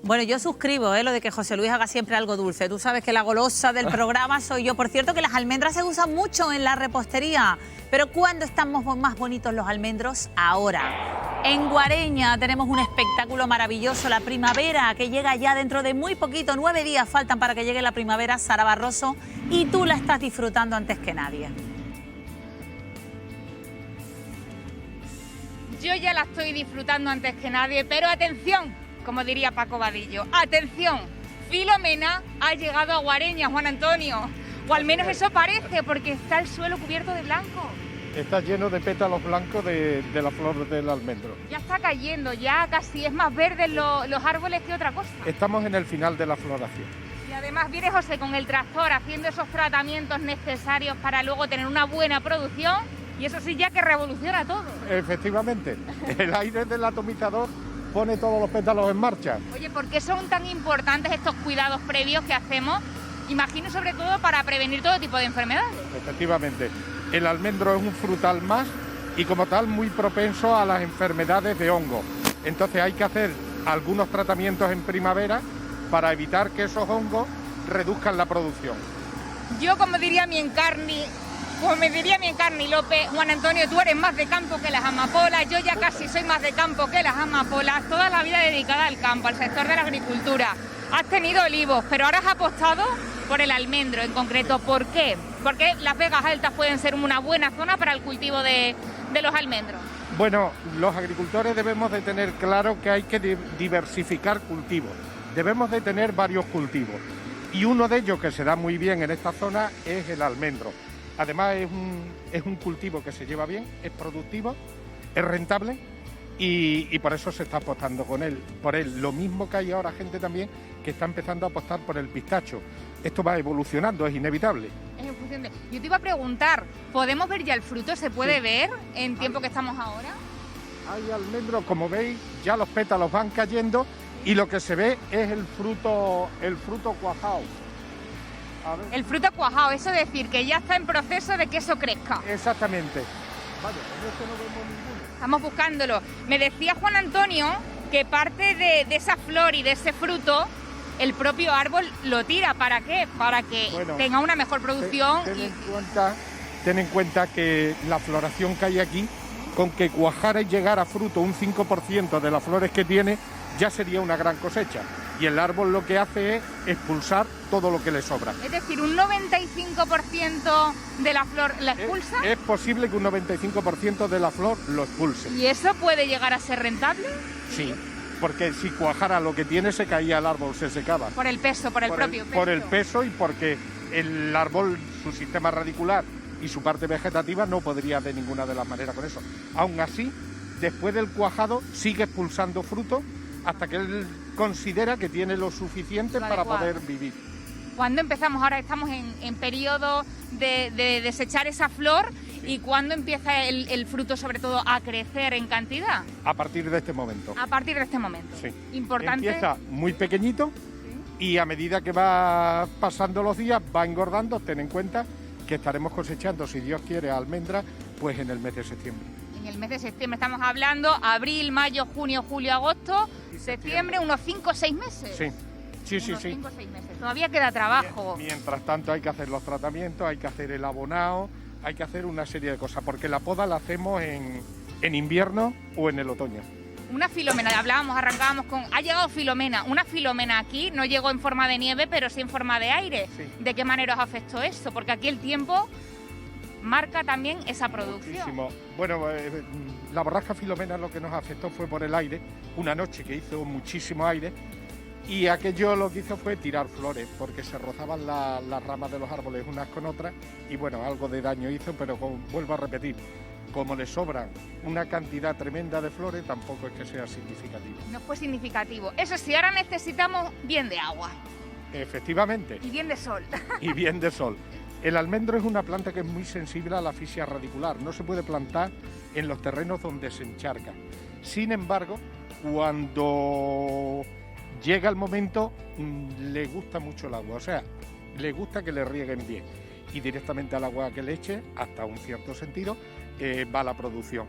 Bueno, yo suscribo lo de que José Luis haga siempre algo dulce. Tú sabes que la golosa del programa soy yo. Por cierto, que las almendras se usan mucho en la repostería. Pero ¿cuándo están más bonitos los almendros? Ahora. En Guareña tenemos un espectáculo maravilloso, la primavera, que llega ya dentro de muy poquito. 9 días faltan para que llegue la primavera, Sara Barroso, y tú la estás disfrutando antes que nadie. Yo ya la estoy disfrutando antes que nadie, pero atención, como diría Paco Vadillo, atención, Filomena ha llegado a Guareña, Juan Antonio, o al menos eso parece, porque está el suelo cubierto de blanco. Está lleno de pétalos blancos de la flor del almendro. Ya está cayendo, ya casi es más verde los árboles que otra cosa. Estamos en el final de la floración. Y además viene José con el tractor haciendo esos tratamientos necesarios para luego tener una buena producción, y eso sí ya que revoluciona todo. Efectivamente, el aire del atomizador pone todos los pétalos en marcha. Oye, ¿por qué son tan importantes estos cuidados previos que hacemos? Imagino sobre todo para prevenir todo tipo de enfermedades. Efectivamente, el almendro es un frutal más y como tal muy propenso a las enfermedades de hongo. Entonces hay que hacer algunos tratamientos en primavera para evitar que esos hongos reduzcan la producción. Yo, como diría mi Encarni López, Juan Antonio, tú eres más de campo que las amapolas, yo ya casi soy más de campo que las amapolas, toda la vida dedicada al campo, al sector de la agricultura. Has tenido olivos, pero ahora has apostado por el almendro en concreto. ¿Por qué? Porque las Vegas Altas pueden ser una buena zona para el cultivo de los almendros. Bueno, los agricultores debemos de tener claro que hay que diversificar cultivos. Debemos de tener varios cultivos y uno de ellos que se da muy bien en esta zona es el almendro. Además es un cultivo que se lleva bien, es productivo, es rentable y por eso se está apostando por él. Lo mismo que hay ahora gente también que está empezando a apostar por el pistacho. Esto va evolucionando, es inevitable. Yo te iba a preguntar, ¿podemos ver ya el fruto? ¿Se puede ver en tiempo que estamos ahora? Hay almendros, como veis, ya los pétalos van cayendo y lo que se ve es el fruto cuajado. El fruto cuajado, eso es decir, que ya está en proceso de que eso crezca. Exactamente. Vale, en este no vemos ninguno. Estamos buscándolo. Me decía Juan Antonio que parte de esa flor y de ese fruto, el propio árbol lo tira. ¿Para qué? Para que tenga una mejor producción. Ten en cuenta que la floración que hay aquí, con que cuajara y llegara a fruto un 5% de las flores que tiene, ya sería una gran cosecha. Y el árbol lo que hace es expulsar todo lo que le sobra. Es decir, un 95% de la flor la expulsa. Es posible que un 95% de la flor lo expulse. ¿Y eso puede llegar a ser rentable? Sí, porque si cuajara lo que tiene se caía el árbol, se secaba. Por el peso, por el propio peso. Por el peso y porque el árbol, su sistema radicular y su parte vegetativa no podría de ninguna de las maneras con eso. Aún así, después del cuajado sigue expulsando fruto hasta que él considera que tiene lo suficiente para poder vivir. ¿Cuándo empezamos? Ahora estamos en periodo de desechar esa flor. Sí. ¿Y cuándo empieza el fruto, sobre todo, a crecer en cantidad? A partir de este momento. A partir de este momento. Sí. Importante. Empieza muy pequeñito y a medida que va pasando los días va engordando. Ten en cuenta que estaremos cosechando, si Dios quiere, almendras, pues en el mes de septiembre. En el mes de septiembre estamos hablando, abril, mayo, junio, julio, agosto, septiembre, unos 5 o 6 meses. Sí. Sí. 5 o 6 meses. Todavía queda trabajo. Mientras tanto hay que hacer los tratamientos, hay que hacer el abonado, hay que hacer una serie de cosas, porque la poda la hacemos en invierno o en el otoño. Una filomena, arrancábamos con... Ha llegado Filomena. Una filomena aquí no llegó en forma de nieve, pero sí en forma de aire. Sí. ¿De qué manera os afectó eso? Porque aquí el tiempo marca también esa producción. Muchísimo. Bueno, la borrasca Filomena lo que nos afectó fue por el aire, una noche que hizo muchísimo aire, y aquello lo que hizo fue tirar flores, porque se rozaban las ramas de los árboles unas con otras, y bueno, algo de daño hizo, pero vuelvo a repetir, como le sobran una cantidad tremenda de flores, tampoco es que sea significativo. No fue significativo. Eso sí, ahora necesitamos bien de agua. Efectivamente. Y bien de sol. Y bien de sol. El almendro es una planta que es muy sensible a la asfixia radicular. No se puede plantar en los terrenos donde se encharca. Sin embargo, cuando llega el momento, le gusta mucho el agua. O sea, le gusta que le rieguen bien. Y directamente al agua que le eche, hasta un cierto sentido, va la producción.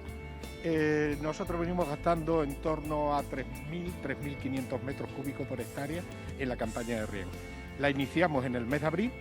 nosotros venimos gastando en torno a 3.500 metros cúbicos por hectárea en la campaña de riego. La iniciamos en el mes de abril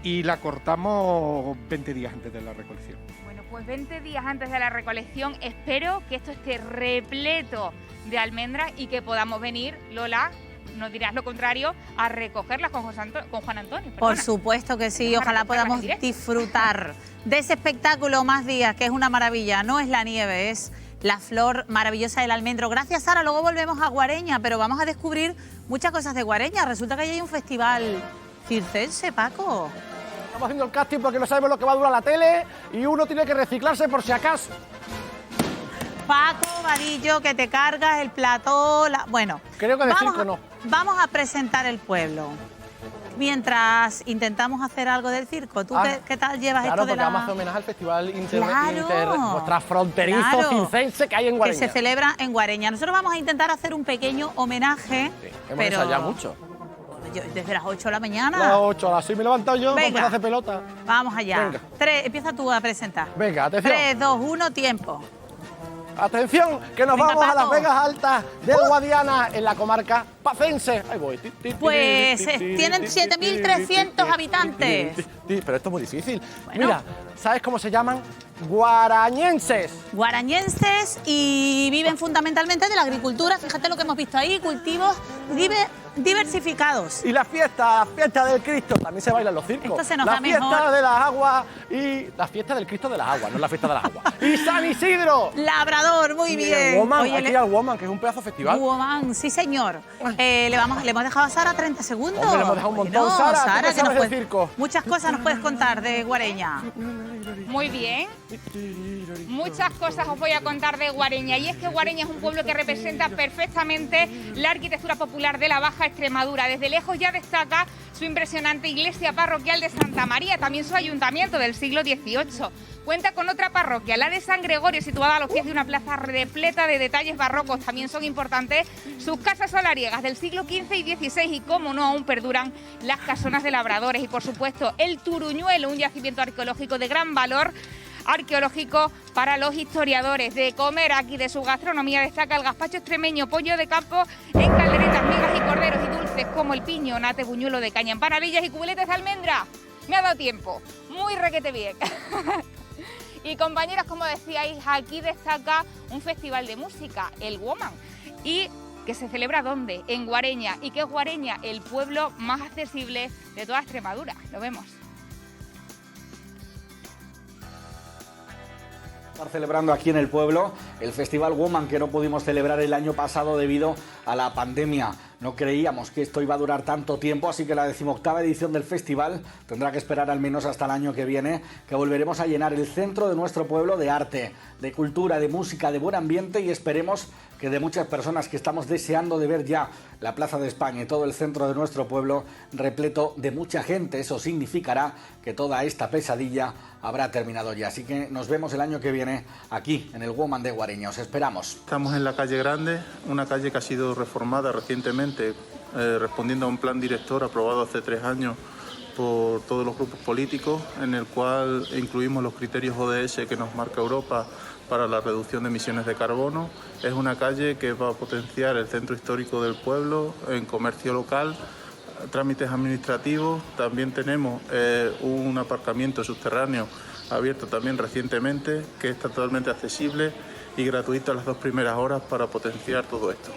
y la cortamos 20 días antes de la recolección. Bueno, pues 20 días antes de la recolección espero que esto esté repleto de almendras y que podamos venir, Lola, no dirás lo contrario, a recogerlas con Juan Antonio. Por supuesto que sí, ojalá podamos disfrutar de ese espectáculo más días, que es una maravilla. No es la nieve, es la flor maravillosa del almendro. Gracias, Sara. Luego volvemos a Guareña, pero vamos a descubrir muchas cosas de Guareña. Resulta que ahí hay un festival circense, Paco. Estamos haciendo el casting porque no sabemos lo que va a durar la tele y uno tiene que reciclarse por si acaso. Paco Vadillo, que te cargas el plató. Bueno, creo que de circo no. Vamos a presentar el pueblo. Mientras intentamos hacer algo del circo. ¿Tú qué tal llevas esto de la...? Claro, porque vamos a hacer homenaje al festival transfronterizo circense que hay en Guareña. Que se celebra en Guareña. Nosotros vamos a intentar hacer un pequeño homenaje. Sí, hemos ensayado mucho. Desde las 8 de la mañana. Las 8, a las 6 me he levantado yo, me hace pelota. Vamos allá. Venga. Empieza tú a presentar. Venga, atención. 3, 2, 1, tiempo. Atención, que nos vamos a las Vegas Altas del Guadiana, en la comarca pacense. Ahí voy. Pues tienen 7.300 habitantes. Pero esto es muy difícil. Bueno. Mira, ¿sabes cómo se llaman? Guarañenses. Guarañenses, y viven fundamentalmente de la agricultura. Fíjate lo que hemos visto ahí, cultivos diversificados. Y la fiesta del Cristo, también se bailan los circos. Esto se nos da mejor. La fiesta de las aguas y la fiesta del Cristo de las aguas, no la fiesta de las aguas. Y San Isidro. Labrador, muy bien. Woman, hay que ir al Woman, que es un pedazo de festival. Woman, sí señor. Le hemos dejado a Sara 30 segundos. Hombre, le hemos dejado un montón. Sara, que nos circo. Muchas cosas nos puedes contar de Guareña. Muy bien. Muchas cosas os voy a contar de Guareña, y es que Guareña es un pueblo que representa perfectamente la arquitectura popular de la Baja Extremadura. Desde lejos ya destaca su impresionante iglesia parroquial de Santa María, también su ayuntamiento del siglo XVIII. Cuenta con otra parroquia, la de San Gregorio, situada a los pies de una plaza repleta de detalles barrocos. También son importantes sus casas solariegas del siglo XV y XVI, y cómo no, aún perduran las casonas de labradores. Y por supuesto el Turuñuelo, un yacimiento arqueológico de gran valor arqueológico para los historiadores. De comer aquí, de su gastronomía, destaca el gazpacho extremeño, pollo de campo en calderetas, migas y corderos, y dulces como el piño, nate, buñuelo de caña, empanadillas y cubeletes de almendra. Me ha dado tiempo, muy requete bien. Y compañeras, como decíais, aquí destaca un festival de música, el Woman, y que se celebra ¿dónde? En Guareña. ¿Y que es Guareña? El pueblo más accesible de toda Extremadura. Lo vemos. Estar celebrando aquí en el pueblo el Festival Woman, que no pudimos celebrar el año pasado debido a la pandemia. No creíamos que esto iba a durar tanto tiempo, así que la 18ª edición del festival tendrá que esperar al menos hasta el año que viene, que volveremos a llenar el centro de nuestro pueblo de arte, de cultura, de música, de buen ambiente, y esperemos que de muchas personas que estamos deseando de ver ya la Plaza de España y todo el centro de nuestro pueblo repleto de mucha gente. Eso significará que toda esta pesadilla habrá terminado ya. Así que nos vemos el año que viene aquí en el Woman de Guareña. Os esperamos. Estamos en la calle Grande, una calle que ha sido reformada recientemente, respondiendo a un plan director aprobado hace 3 años por todos los grupos políticos, en el cual incluimos los criterios ODS que nos marca Europa para la reducción de emisiones de carbono. Es una calle que va a potenciar el centro histórico del pueblo en comercio local, trámites administrativos. También tenemos un aparcamiento subterráneo abierto también recientemente, que es totalmente accesible y gratuito a las 2 primeras horas para potenciar todo esto.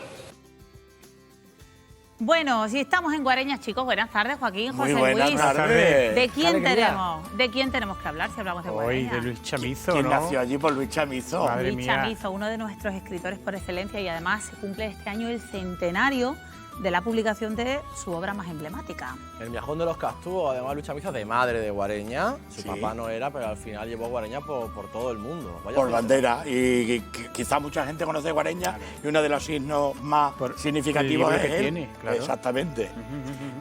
Bueno, si estamos en Guareña, chicos, buenas tardes, Joaquín, José Muy buenas Luis. tardes. ¿De quién tenemos que hablar si hablamos de Guareña? Hoy de Luis Chamizo, ¿Quién ¿no? nació allí por Luis Chamizo? Madre Luis mía. Chamizo, uno de nuestros escritores por excelencia, y además se cumple este año el centenario de la publicación de su obra más emblemática. El Miajón de los Castúos, además Luis Chamizo, de madre de Guareña. Su Sí. papá no era, pero al final llevó Guareña por todo el mundo. Vaya Por fiesta. bandera. Y quizá mucha gente conoce Guareña, y uno de los signos más significativos el es libro que él. tiene, claro. Exactamente.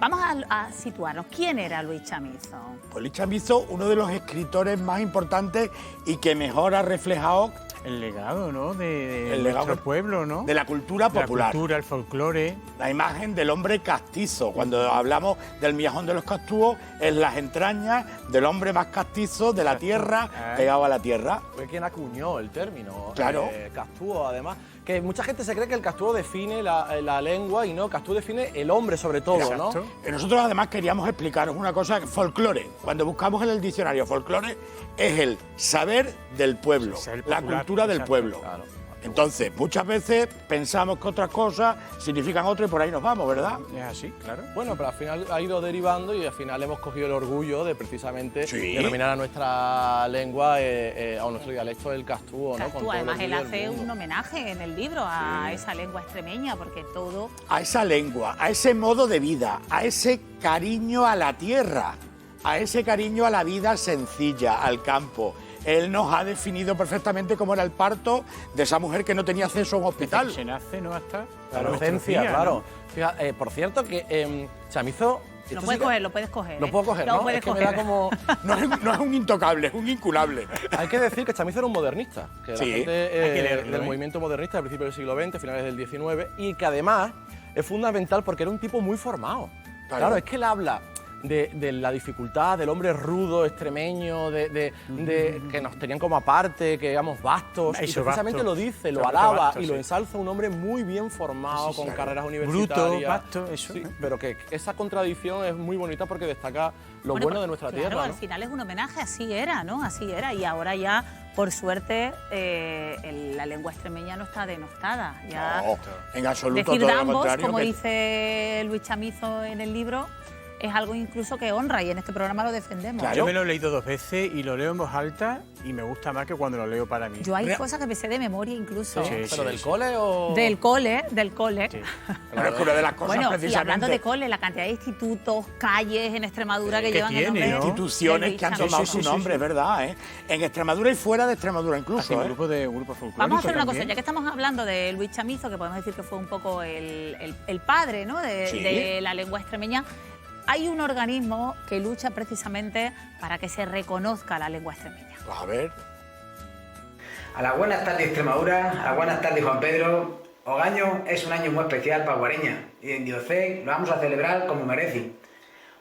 Vamos a situarnos. ¿Quién era Luis Chamizo? Pues Luis Chamizo, uno de los escritores más importantes y que mejor ha reflejado el legado, ¿no? De El nuestro legado pueblo, ¿no? de la cultura popular. La cultura, el folclore. La imagen del hombre castizo. Cuando hablamos del millón de los castúos, es las entrañas del hombre más castizo de la tierra, pegado a la tierra. Fue quien acuñó el término. Claro. Castúo, además. Que mucha gente se cree que el castúo define la lengua y no, castúo define el hombre sobre todo, Exacto. ¿no? Nosotros además queríamos explicaros una cosa, folclore. Cuando buscamos en el diccionario folclore, es el saber del pueblo, Sí, la popular, cultura del exacto, pueblo. Claro. Entonces, muchas veces pensamos que otras cosas significan otro y por ahí nos vamos, ¿verdad? Es así, claro. Bueno, pero al final ha ido derivando y al final hemos cogido el orgullo de precisamente Sí. denominar a nuestra lengua, a nuestro dialecto el castúo, ¿no? Con Castúo, todo el además, él orgullo del hace mundo. un homenaje en el libro a esa lengua extremeña, porque todo... A esa lengua, a ese modo de vida, a ese cariño a la tierra, a ese cariño a la vida sencilla, al campo. Él nos ha definido perfectamente cómo era el parto de esa mujer que no tenía acceso a un hospital. Se nace, ¿no? Hasta La nuestros inocencia, días, claro. ¿no? Fíjate, por cierto, que Chamizo... Lo esto puedes sí que- coger, lo puedes coger. Lo puedo coger, Lo ¿no? puedes Es que coger. me da como... No es un intocable, es un inculable. Hay que decir que Chamizo era un modernista, que la Sí, gente hay que leerlo, del ¿eh? movimiento modernista del principio del siglo XX, finales del XIX, y que además es fundamental porque era un tipo muy formado. Claro, es que él habla de la dificultad del hombre rudo, extremeño, de que nos tenían como aparte, que éramos vastos, y Eso, precisamente vasto. lo dice, lo Claro, alaba vasto, y lo sí. ensalza un hombre muy bien formado, con carreras universitarias. Bruto, vasto, eso. Sí, pero que esa contradicción es muy bonita porque destaca lo bueno de nuestra claro, tierra, al ¿no? final es un homenaje, así era, ¿no? Así era. Y ahora ya, por suerte, la lengua extremeña no está denostada. Ya No, en absoluto, decir todo lo dambos, contrario. como que- dice Luis Chamizo en el libro, es algo incluso que honra y en este programa lo defendemos. Claro. Yo me lo he leído 2 veces y lo leo en voz alta y me gusta más que cuando lo leo para mí. Yo hay cosas que me sé de memoria incluso. Sí, ¿Pero del cole o...? Del cole, del cole. Sí. Pero es que una de las cosas Bueno, y precisamente... hablando de cole, la cantidad de institutos, calles en Extremadura que que llevan el tiene, nombre ¿no? de instituciones Luis que han Chamizo. tomado Sí, su sí, sí, nombre, sí. es verdad, ¿eh? En Extremadura y fuera de Extremadura incluso, Así, ¿eh? grupo folclóricos Vamos a hacer una cosa, también. ya que estamos hablando de Luis Chamizo, que podemos decir que fue un poco el padre, ¿no? Sí. de la lengua extremeña. Hay un organismo que lucha precisamente para que se reconozca la lengua extremeña. Pues a ver... A las buenas tardes Extremadura, a las buenas tardes Juan Pedro. Ogaño es un año muy especial para Guareña y en Diocé lo vamos a celebrar como merece.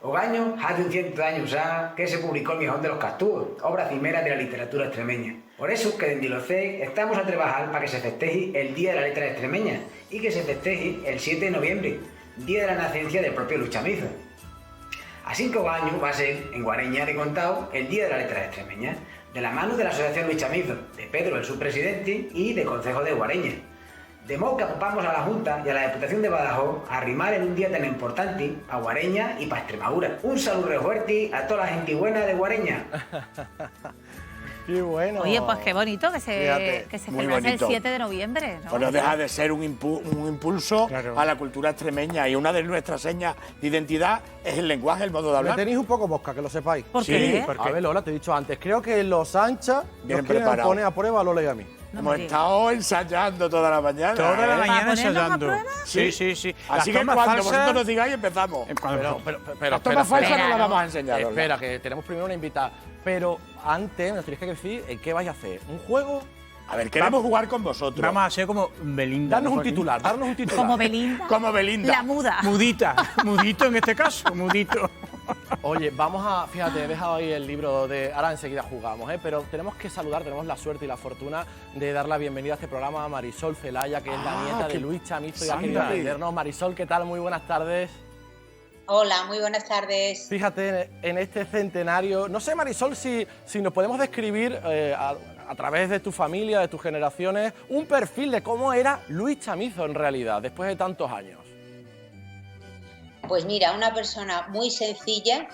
Ogaño hace un 100 años ya que se publicó El Mijón de los Castúos, obra cimera de la literatura extremeña. Por eso que en Diocé estamos a trabajar para que se festeje el Día de la Letra Extremeña y que se festeje el 7 de noviembre, Día de la Nacencia del propio Luis Chamizo. Así que Ogaño va a ser, en Guareña de Contao, el Día de la Letra Extremeña, de la mano de la Asociación Luis Chamizo, de Pedro, el subpresidente, y de Concejo de Guareña. De modo que apopamos a la Junta y a la Diputación de Badajoz a arrimar en un día tan importante a Guareña y para Extremadura. Un saludo re fuerte a toda la gente buena de Guareña. ¡Qué bueno! Oye, pues qué bonito que Fíjate, se muy celebrase el bonito. 7 de noviembre, ¿no? Pues no deja de ser un impulso Claro. a la cultura extremeña y una de nuestras señas de identidad es el lenguaje, el modo de Me hablar. tenéis un poco mosca, que lo sepáis. ¿Por Sí, qué? ¿por A qué? ver, Lola, te he dicho antes, creo que los anchas Bien nos quieren preparado. poner a prueba a Lola y a mí. No Hemos me digas. estado ensayando toda la mañana. Toda la ¿eh? mañana ponernos a ensayando. prueba? Sí, sí, sí. Así Las que tomas cuando falsas- vosotros nos digáis empezamos. Pero, Las tomas falsas no las espera, vamos a ¿no? enseñar. Lola. Espera, que tenemos primero una invitada. Pero antes nos tenéis que decir qué vais a hacer. ¿Un juego? A ver, queremos jugar con vosotros. Vamos a ser como Belinda. Darnos ¿no? un Aquí. titular, darnos un titular. Como Belinda. Como Belinda. La muda. Mudita. Mudito en este caso. Mudito. Oye, vamos a... Fíjate, he dejado ahí el libro de... Ahora enseguida jugamos, ¿eh? Pero tenemos que saludar, tenemos la suerte y la fortuna de dar la bienvenida a este programa a Marisol Celaya, que es la nieta de qué Luis Chamizo y ha santa. querido atendernos. Marisol, ¿qué tal? Muy buenas tardes. Hola, muy buenas tardes. Fíjate, en este centenario... No sé, Marisol, si nos podemos describir a través de tu familia, de tus generaciones, un perfil de cómo era Luis Chamizo en realidad, después de tantos años. Pues mira, una persona muy sencilla,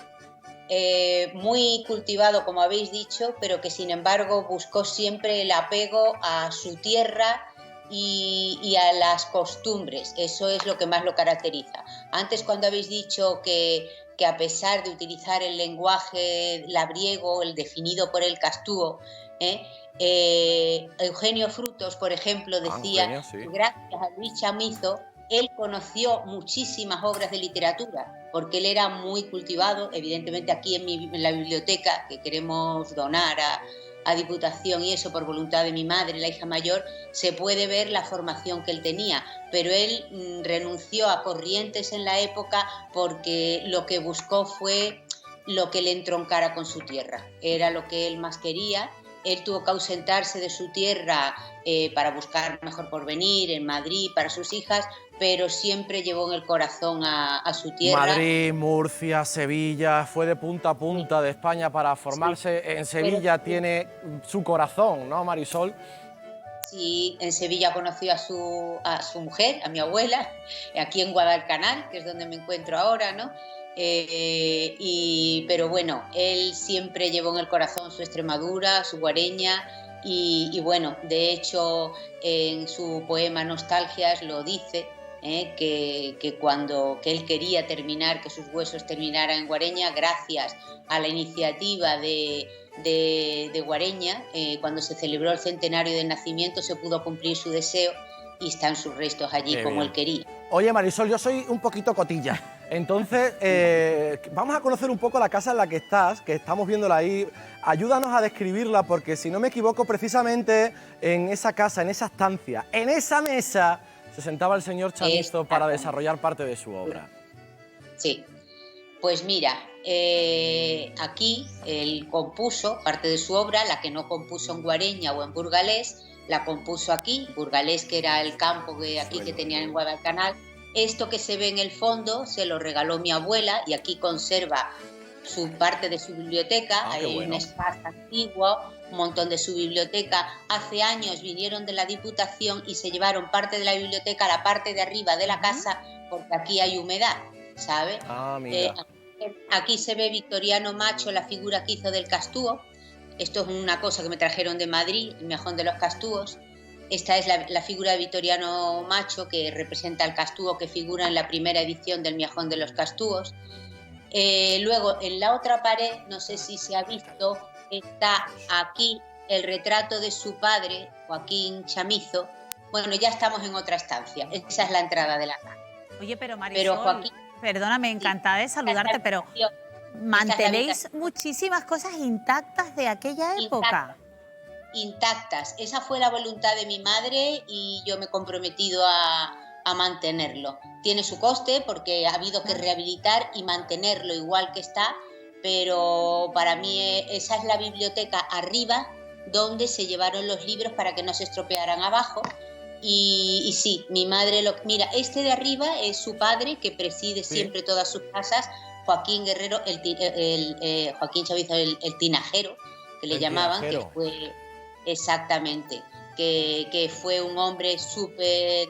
muy cultivado, como habéis dicho, pero que sin embargo buscó siempre el apego a su tierra y a las costumbres. Eso es lo que más lo caracteriza. Antes, cuando habéis dicho que a pesar de utilizar el lenguaje labriego, el definido por el Castúo, Eugenio Frutos, por ejemplo, decía Eugenio, sí. que gracias a Luis Chamizo él conoció muchísimas obras de literatura, porque él era muy cultivado. Evidentemente aquí en la biblioteca, que queremos donar a Diputación y eso por voluntad de mi madre, la hija mayor, se puede ver la formación que él tenía, pero él renunció a Corrientes en la época porque lo que buscó fue lo que le entroncara con su tierra, era lo que él más quería. Él tuvo que ausentarse de su tierra para buscar mejor porvenir en Madrid para sus hijas, pero siempre llevó en el corazón a su tierra. Madrid, Murcia, Sevilla, fue de punta a punta de España para formarse. Sí. En Sevilla tiene su corazón, ¿no, Marisol? Sí, en Sevilla conoció a su mujer, a mi abuela, aquí en Guadalcanal, que es donde me encuentro ahora, ¿no? Pero bueno, él siempre llevó en el corazón su Extremadura, su Guareña y bueno, de hecho en su poema Nostalgias lo dice, que él quería terminar, que sus huesos terminaran en Guareña gracias a la iniciativa de Guareña. Cuando se celebró el centenario del nacimiento se pudo cumplir su deseo y están sus restos allí. Qué como bien. Él quería. Oye, Marisol, yo soy un poquito cotilla. Entonces, vamos a conocer un poco la casa en la que estás, que estamos viéndola ahí. Ayúdanos a describirla, porque si no me equivoco, precisamente en esa casa, en esa estancia, en esa mesa, se sentaba el señor Chamizo para desarrollar parte de su obra. Sí, pues mira, aquí él compuso parte de su obra, la que no compuso en Guareña o en Burgalés, la compuso aquí, Burgalés, que era el campo que tenían en Guadalcanal. Esto que se ve en el fondo se lo regaló mi abuela y aquí conserva su parte de su biblioteca. Hay un espacio antiguo, un montón de su biblioteca. Hace años vinieron de la Diputación y se llevaron parte de la biblioteca a la parte de arriba de la casa porque aquí hay humedad, ¿sabes? Aquí se ve Victoriano Macho, la figura que hizo del Castúo. Esto es una cosa que me trajeron de Madrid, el Miajón de los Castúos. Esta es la figura de Victoriano Macho, que representa al Castúo, que figura en la primera edición del Miajón de los Castúos. Luego, en la otra pared, no sé si se ha visto, está aquí el retrato de su padre, Joaquín Chamizo. Bueno, ya estamos en otra estancia. Esa es la entrada de la casa. Oye, pero Marisol, Joaquín, perdóname, encantada de saludarte, pero mantenéis muchísimas cosas intactas de aquella época. Intactas. Esa fue la voluntad de mi madre y yo me he comprometido a mantenerlo. Tiene su coste porque ha habido que rehabilitar y mantenerlo igual que está, pero para mí esa es la biblioteca arriba donde se llevaron los libros para que no se estropearan abajo. Y sí, mi madre mira, este de arriba es su padre, que preside siempre todas sus casas, Joaquín Guerrero, Joaquín Chamizo, el tinajero, que le llamaban, que fue exactamente, que fue un hombre súper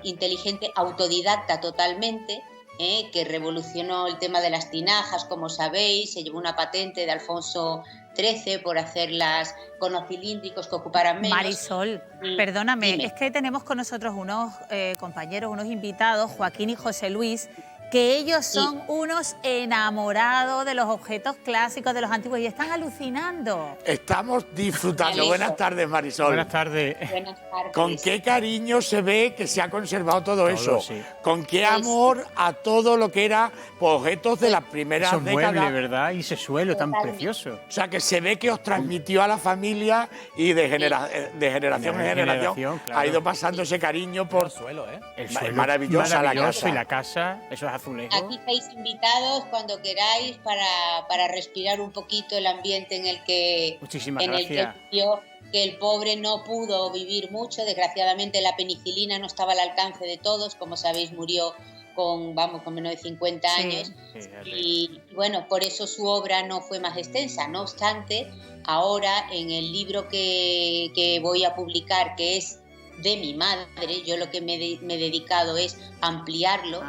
inteligente, autodidacta totalmente, que revolucionó el tema de las tinajas, como sabéis, se llevó una patente de Alfonso XIII por hacerlas con los cilíndricos que ocuparan menos. Marisol, perdóname, es que tenemos con nosotros unos compañeros, unos invitados, Joaquín y José Luis, que ellos son unos enamorados de los objetos clásicos, de los antiguos, y están alucinando. Estamos disfrutando. Buenas tardes, Marisol. Buenas tardes. Buenas tardes. Con qué cariño se ve que se ha conservado todo eso. Sí. Con qué amor a todo lo que era objetos de las primeras Esos décadas. muebles, ¿verdad? Y ese suelo tan precioso. O sea, que se ve que os transmitió a la familia y de generación en generación claro. ha ido pasando ese cariño por el suelo, ¿eh? El suelo maravillosa la casa. Y la casa, esos azulejos. Aquí estáis invitados cuando queráis para respirar un poquito el ambiente en el que vivió, que el pobre no pudo vivir mucho. Desgraciadamente la penicilina no estaba al alcance de todos, como sabéis murió con menos de 50 años. Y bueno, por eso su obra no fue más extensa. No obstante, ahora en el libro que voy a publicar, que es de mi madre, yo lo que me he dedicado es ampliarlo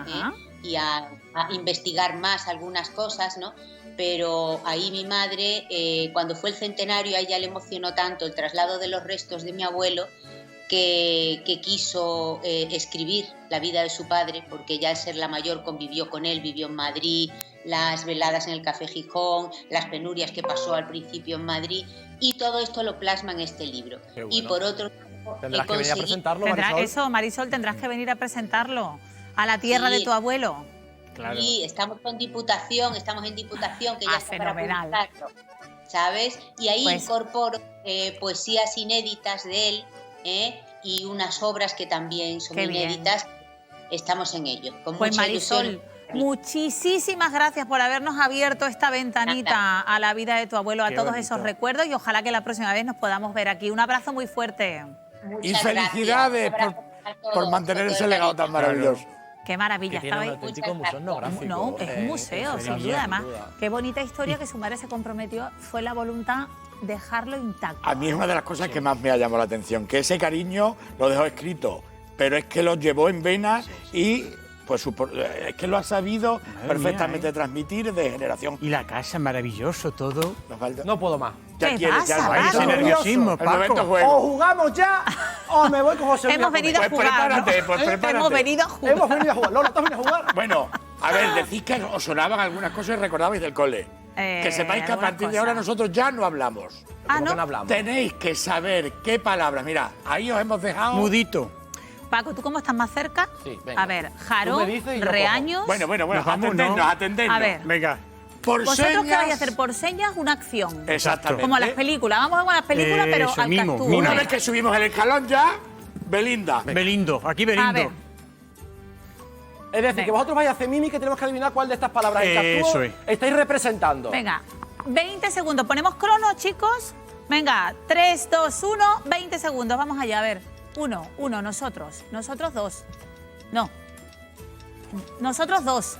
y a investigar más algunas cosas, ¿no? Pero ahí mi madre, cuando fue el centenario, a ella le emocionó tanto el traslado de los restos de mi abuelo que quiso escribir la vida de su padre, porque ella al ser la mayor convivió con él, vivió en Madrid, las veladas en el Café Gijón, las penurias que pasó al principio en Madrid, y todo esto lo plasma en este libro. Qué bueno. Y por otro Tendrás que venir a presentarlo, Marisol. Marisol, tendrás que venir a presentarlo a la tierra de tu abuelo. Claro. Sí, estamos en Diputación, que ya está para publicarlo. ¿sabes? Y ahí Pues- incorporo poesías inéditas de él, y unas obras que también son Qué bien. inéditas. Estamos en ello. Con Pues mucha Marisol, ilusión. muchísimas gracias por habernos abierto esta ventanita a la vida de tu abuelo, a Qué todos bonito. esos recuerdos, y ojalá que la próxima vez nos podamos ver aquí. Un abrazo muy fuerte. Y Muchas felicidades gracias. por mantener ese legado tan maravilloso. Qué maravilla, Que tiene un estaba ahí. auténtico museo etnográfico. No, es un museo, en sin Sevilla, duda. Además, sin duda. qué bonita historia que su madre se comprometió, fue la voluntad dejarlo intacto. A mí es una de las cosas que más me ha llamado la atención, que ese cariño lo dejó escrito, pero es que lo llevó en venas y pues es que lo ha sabido perfectamente transmitir de generación. Y la casa, maravilloso, todo. Nos falta- No puedo más. Ya ¿Qué quieres, pasa, ya Paco? Ese nerviosismo, El momento Paco. juego. O jugamos ya o me voy con José Luis. Hemos venido a Pues jugar. prepárate, ¿no? pues prepárate. Hemos venido a jugar. Hemos venido a jugar. Lola, ¿tú has venido a jugar? Bueno, a ver, decís que os sonaban algunas cosas y recordabais del cole. Que sepáis que a algunas partir de ahora cosas. nosotros ya no hablamos. Ah, ¿Cómo que ¿no? no hablamos? Tenéis que saber qué palabras. Mira, ahí os hemos dejado. Mudito. Paco, ¿tú cómo estás más cerca? Sí, venga. A ver, Tú jarón, me dices y yo reaños. Bueno, Nos vamos, atendednos, ¿no? atendednos. A ver. Venga. Por ¿Vosotros qué señas. vais a hacer? Por señas, una acción. Exactamente. Como las películas. Vamos con las películas, pero Eso, al mimo, cantú. mimo. Una Venga. vez que subimos el escalón ya, Belinda. Belindo, aquí A ver, Belindo. Es decir, que Venga. vosotros vais a hacer mimi y que tenemos que adivinar cuál de estas palabras en Eso Castúo es. estáis representando. venga. 20 segundos. Ponemos crono, chicos. Venga, 3, 2, 1, 20 segundos. Vamos allá, a ver. Uno, nosotros. Nosotros dos. No. Nosotros dos.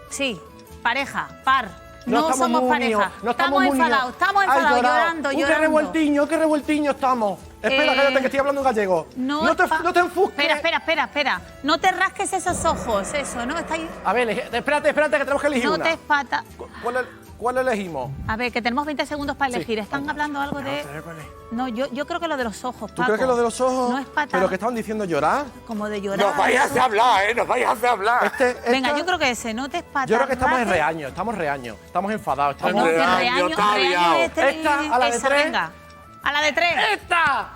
Sí. Pareja, par. No, estamos somos muy pareja. unidos, no estamos muy unidos. enfadados, estamos Ay, enfadados, llorado. llorando, Qué llorando. revueltiño estamos. Espera, Eh, cállate que estoy hablando en gallego. No te enfusques. Espera. No te rasques esos ojos, eso, ¿no? Está ahí. A ver, espérate, que tenemos que elegir No una. te espata. ¿Cuál elegimos? A ver, que tenemos 20 segundos para elegir. Están hablando algo de. No, yo creo que lo de los ojos, Paco. ¿Tú crees que lo de los ojos? No es patada. ¿Pero que estaban diciendo llorar? Como de llorar. Nos vais a hacer hablar, Nos vais a hacer hablar. Venga, yo creo que ese, no te espatas. Yo creo que estamos en reaño, estamos enfadados. No, que reaño es Esta, a la de esa, 3. venga. A la de 3. ¡Esta!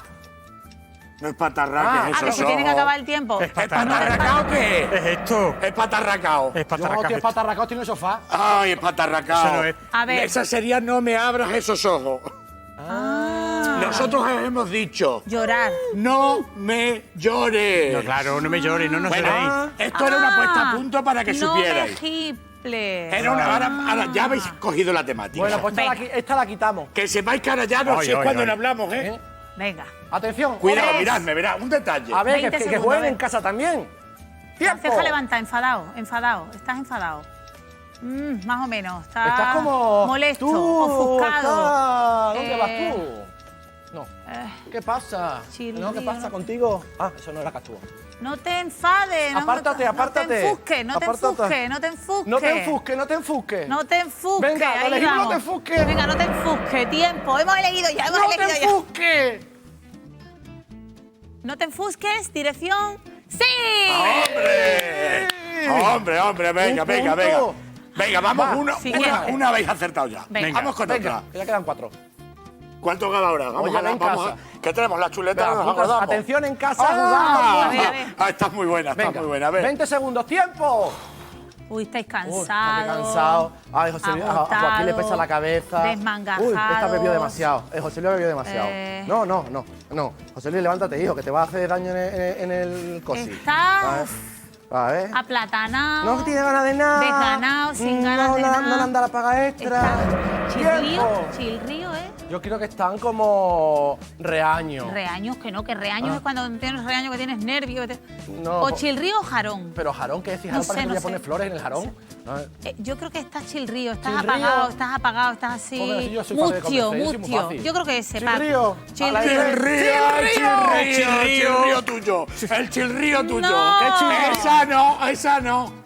No es patarraque, que se tiene que acabar el tiempo. Es ¿Es patarracao qué? Es esto. Es patarracao. Es Yo patarraca. estoy patarracado, estoy en el sofá. Ay, es patarracao. Eso no es. A ver. Esa sería no me abras esos ojos. Nosotros hemos dicho, Llorar. no me llores. No, claro, no me llores, no nos Bueno, lloréis. esto era una puesta a punto para que no supierais. Ejemple. Era una, ahora ya habéis cogido la temática. Bueno, pues esta la quitamos. Que sepáis que ahora ya no Ay, sé ay, cuándo ay. no hablamos, ¿eh? Venga. Atención. Cuidado, Tres. miradme, verá, un detalle. A ver, 20 que segundos, jueguen a ver. en casa también. ¡Tiempo! Ceja levanta, enfadado. Estás enfadado. Más o menos. Estás como... molesto, tú, ofuscado. ¿Dónde vas tú? No. ¿Qué pasa? Chirrío. No, ¿qué pasa contigo? Ah, eso no era Castúo. No te enfades. Apártate, apártate. No te enfusques, no te Apártate. enfusques, no te enfusques. No te enfusques, no te enfusques. No te enfusques. Venga, ahí elegimos, no vamos. te enfusques. Venga, no te enfusques. Tiempo. Hemos elegido ya, hemos ¡No elegido te ya. enfusques! No te enfusques. Dirección. ¡Sí! Hombre, venga, Un venga, punto. venga. Venga, vamos, Va, siguiente. una habéis acertado ya. Venga. Vamos con Venga, otra. que ya quedan 4. ¿Cuánto gana ahora? Vamos Oye, a la, en vamos casa. que tenemos la chuleta, Venga, nos chicos, acordamos. atención en casa, Ah, A ver, a ver. está muy buena, está Venga, muy buena. A ver. 20 segundos, ¡tiempo! Uy, estáis Uy, cansados. qué cansado. Ay, José Luis, a Joaquín le pesa la cabeza. Desmangajados. Uy, esta bebió demasiado. José Luis bebió demasiado. No. José Luis, levántate, hijo, que te va a hacer daño en el cosi. Está A ver. aplatanado. No tiene ganas de nada. Desganado, sin ganas de nada. No le anda la paga extra. Chilrío, chilrío, ¿eh? Yo creo que están como reaños. Reaños, que no, que reaños es cuando tienes reaños que tienes nervios. No, O chilrío o jarón. Pero jarón, ¿qué decís? No Jarón parece sé, que no ya sé. pone flores en el jarón. No, Yo creo que estás chilrío, estás ¿Chilrío? apagado, estás así. Joder, si yo soy fácil de Mutio, convencer, yo soy muy mutio. fácil. Yo creo que ese, Paco. Chilrío. Chilrío tuyo. El chilrío tuyo. No. ¿Qué Esa no.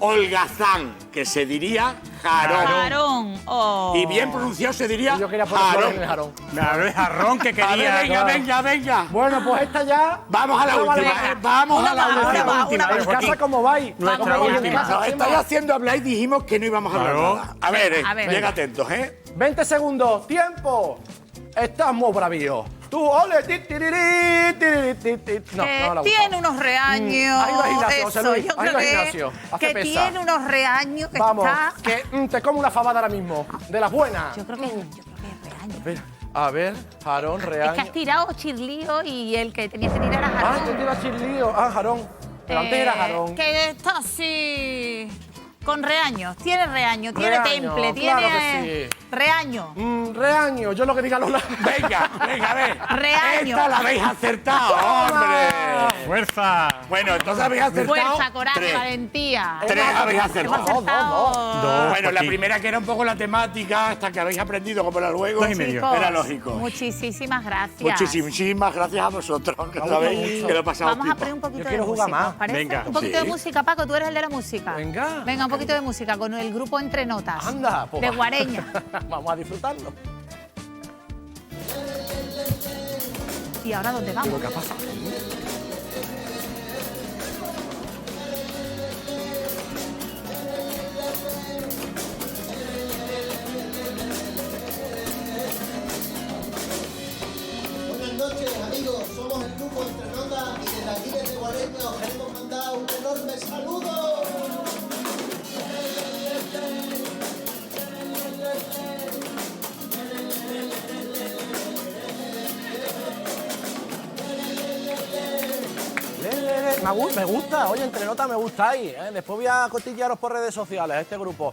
Holgazán, que se diría jarón. Jarón. Oh. Y bien pronunciado se diría Yo quería poner flores en el jarón. Claro, es jarrón que A quería. ver, venga. Bueno, pues esta ya. Vamos a la Esta vale. última, vamos Una a la más, última. una más, una más. En casa, ¿cómo vais? Nuestra ¿Cómo vais en última. casa? Nos estáis haciendo hablar y dijimos que no íbamos a hablar Claro. nada. A ver, A ver. llega atentos, ¿eh? 20 segundos, tiempo. Estás muy bravío. Tú, ole, ti, tiriri, tiriri, ti, ti. No, no la tiene unos reaños. Ahí va Ignacio, José eso, Luis, yo ahí creo va Ignacio. Hace que pesa. tiene unos reaños que Vamos, está... que te como una fabada ahora mismo, de las buenas. Yo creo que es reaño. A ver, jarón, Es que reaño. has tirado chirlío y el que tenía que tirar era Ah, jarón. tú tiras chirlío. Ah, jarón. Pero antes era jarón. Que está así... Con reaños, tiene reaño, tiene Reaño, temple, claro tiene que sí. reaño. Reaño, yo lo que diga Lola. Venga, a ver. Reaño. Esta la habéis acertado, hombre. ¡Fuerza! Bueno, entonces habéis acertado. Fuerza, coraje, 3. valentía. 3 habéis Hemos acertado. acertado. Bueno, la primera que era un poco la temática, hasta que habéis aprendido como era luego, 2,5. era lógico. Muchísimas gracias. Muchísimas gracias a vosotros, que sabéis que lo he pasado Vamos a pipa. poner un poquito Yo de quiero música, jugar más. ¿os parece? Venga. Un poquito Sí. de música, Paco, tú eres el de la música. Venga. Venga, un poquito de música con el grupo Entre Notas. Anda, pues de va. Guareña. Vamos a disfrutarlo. ¿Y ahora dónde vamos? ¿Qué ha pasado? Buenas noches, amigos. Somos el grupo Entre Notas y desde aquí, desde Guareña, os queremos mandar un enorme saludo. Me gusta, oye, Entre Notas me gustáis. Después voy a cotillearos por redes sociales a este grupo.